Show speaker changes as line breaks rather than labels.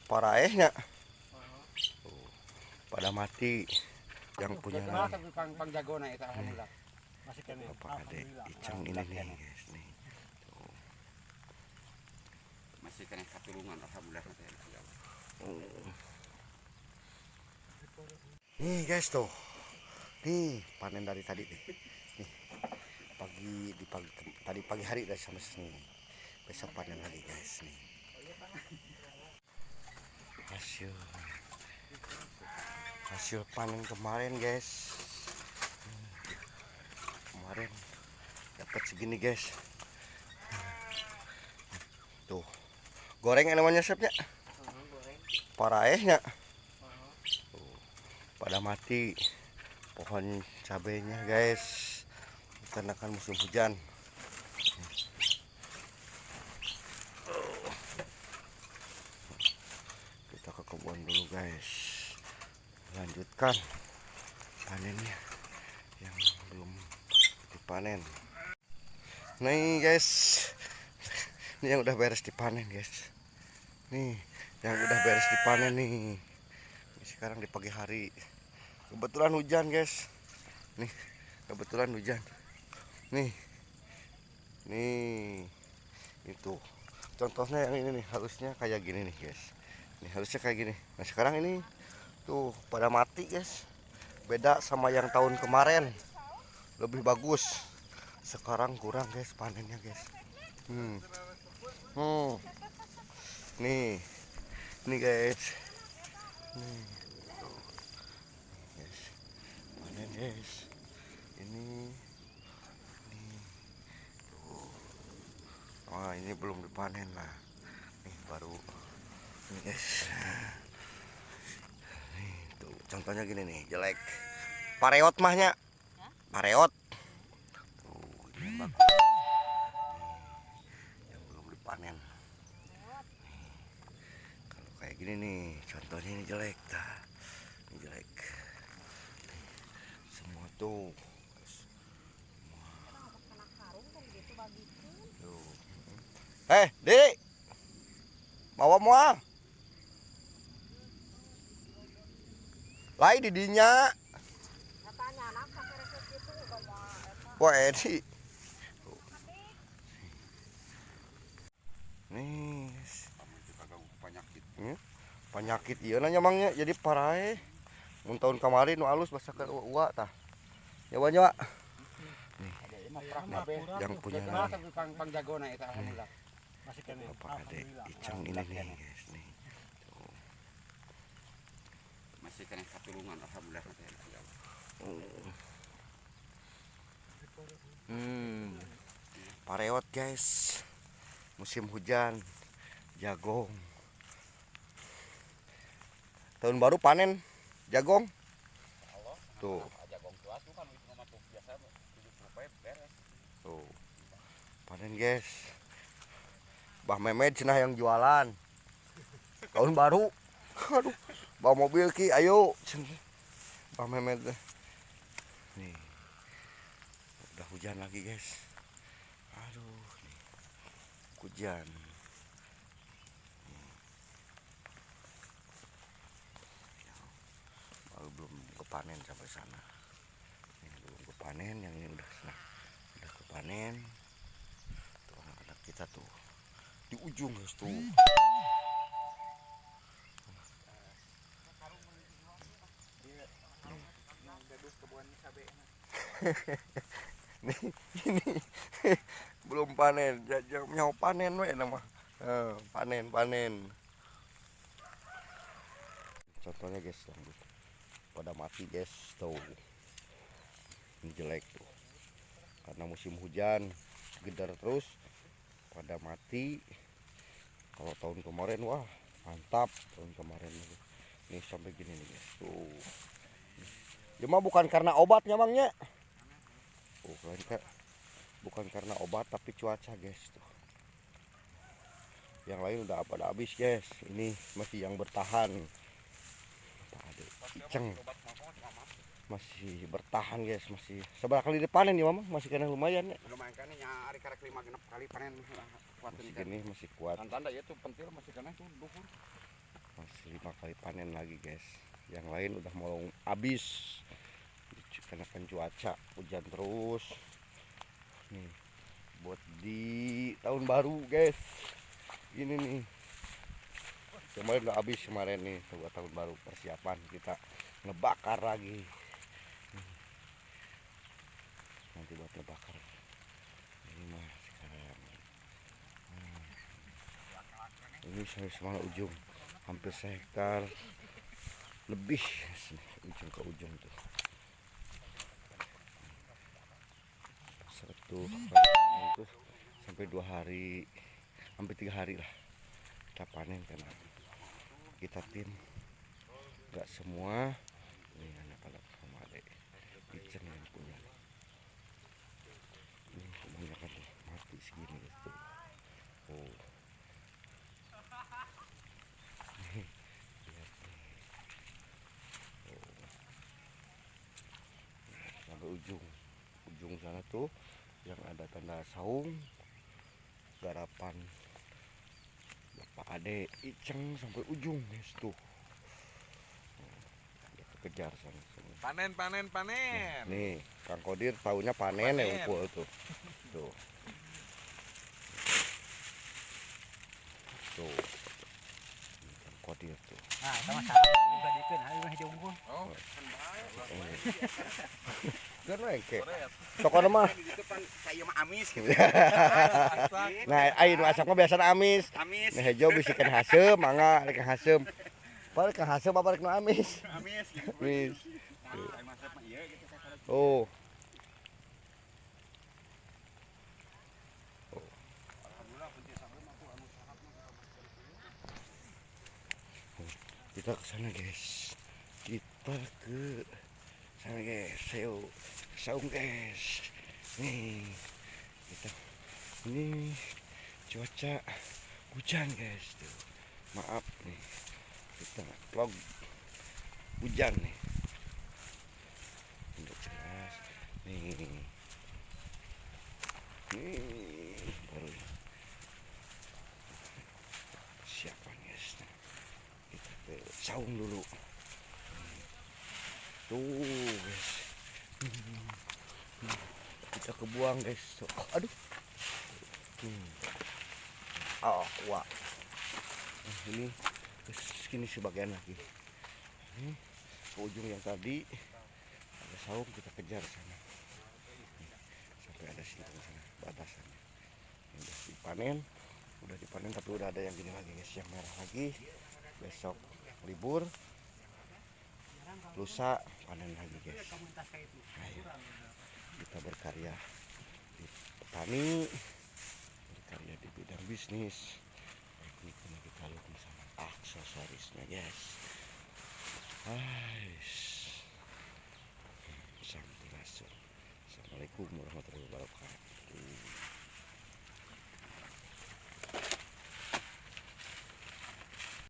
Paraehnya pada mati yang punya
pang jago na ita alhamdulillah. Masih kene.
Bapak Ade Icang ini nih guys nih. Tuh.
Masih kene katulungan alhamdulillah.
Nih guys tuh. Nih panen dari tadi nih. Nih. Tadi pagi hari dari sama sini. Besok panen lagi guys nih. Hasil panen kemarin guys. Kemarin dapat segini guys. Tuh. Goreng namanya chefnya. Paraehnya. Pada mati pohon cabenya guys, karena kan musim hujan. Kita ke kebun dulu guys, lanjutkan panennya yang belum dipanen. Nih guys, ini yang udah beres dipanen guys. Nih yang udah beres dipanen nih. Sekarang di pagi hari. Kebetulan hujan guys. Nih, kebetulan hujan. Nih. Nih. Itu. Contohnya yang ini nih, harusnya kayak gini nih guys. Nih, harusnya kayak gini. Nah, sekarang ini tuh pada mati guys. Beda sama yang tahun kemarin. Lebih bagus. Sekarang kurang guys panennya guys. Nih. Nih guys. Nih. Guys. Panen guys. Ini tuh. Wah, ini belum dipanen lah. Nih baru. Nih guys. Nih tuh, contohnya gini nih, jelek. Pareot mahnya. Pareot. Tuh, ini yang bagus. Nih, yang belum dipanen. Nih, kalau kayak gini nih, contohnya ini jelek dah. Ini jelek. Nih, semua tuh. Dik, bawa mual. Lai didinya. Wah, Edi. Nih, penyakit iya nanya mangnya jadi parah. Mun tahun kemarin nu alus masakan uwa tah. Nyawa nyawa. Nih, yang punya
pang jago na ita alhamdulillah. Masih kene.
Bapak Ade Icang ini nih guys nih. Tuh.
Masih kene katulungan alhamdulillah.
Pareot guys. Musim hujan. Jagong. Tahun baru panen jagong. Tuh. Tuh. Panen guys. Bah Memed cenah yang jualan. Tahun baru. Aduh, bawa mobil ki, ayo. Bah Memed. Nih. Udah hujan lagi, guys. Aduh, nih. Hujan. Baru belum kepanen sampai sana. Ini belum kepanen, yang ini udah kepanen. Tuh anak-anak kita tuh. Di ujung guys tuh. Nih ini belum panen, jangan mau panen we nama. Panen. Contohnya guys yang pada mati guys tuh. Ini jelek tuh. Karena musim hujan gedar terus pada mati. Kalau tahun kemarin wah mantap tahun kemarin ini sampai gini nih guys tuh. Cuma bukan karena obatnya bangnya. Bukan karena obat tapi cuaca guys tuh. Yang lain udah pada habis guys. Ini masih yang bertahan. Ada Icang masih bertahan guys, masih seberapa kali dipanen ya mama, masih kena lumayan ya.
Lumayan kan ya, hari karek 5 genep kali panen.
Masih gini masih kuat.
Tanda ya tuh pentil masih kena tuh duhur.
masih 5 kali panen lagi guys. Yang lain udah mau habis karena kan cuaca hujan terus nih buat di tahun baru guys. Ini nih kemarin udah habis kemarin nih buat tahun baru, persiapan kita ngebakar lagi nanti buat ngebakar. Ini mah sekarang ini sama ujung hampir sehektar lebih ujung ke ujung tuh. Satu itu sampai 2 hari, hampir 3 hari lah kita panen karena kita tim nggak semua. Ini anak-anak sama adek Ichen yang punya. Ini kebanyakan tuh mati segini gitu. Oh. Nih, lihat nih. Oh. Sampai ujung sana tuh yang ada tanda saung garapan Bapak Ade Iceng sampai ujung guys tuh. Udah kekejar sana semua.
Panen.
Nih Kang Kodir taunya panen ya ukul tuh. Tuh. Tuh. Ini Kang Kodir tuh.
Nah, sama sama juga dikeun, ayo hidung unggul.
Oh,
Kan rengke. Tokona mah.
Di depan saya mah amis gitu.
Nah, ayo asapnya biasa amis.
Amis.
Nah, hijau bisikan hasem, mangga rek hasem. Balik ke hasem apa rek nu amis?
Amis gitu.
Amis.
Nah, saya masak mah iya gitu kakak.
Oh. Kita ke sana guys. Kita ke sana guys. Saung guys. Nih. Kita ini cuaca hujan guys tuh. Maaf nih. Kita vlog hujan nih. Untuk jelas. Nih. Nih baru siapan guys. Kita ke saung dulu. Tuh guys. Kita kebuang guys. Aduh. Oh, wah. Ini segini sebagian lagi. Ini ke ujung yang tadi ada saung, kita kejar sana. Sampai ada sini sana batasannya. Ini udah dipanen tapi udah ada yang gini lagi guys, yang merah lagi. Besok libur, lusa panen lagi guys. Ayo kita berkarya di petani, berkarya di bidang bisnis. Ini kita lihat sama aksesorisnya guys. Sampurasun. Assalamualaikum warahmatullahi wabarakatuh.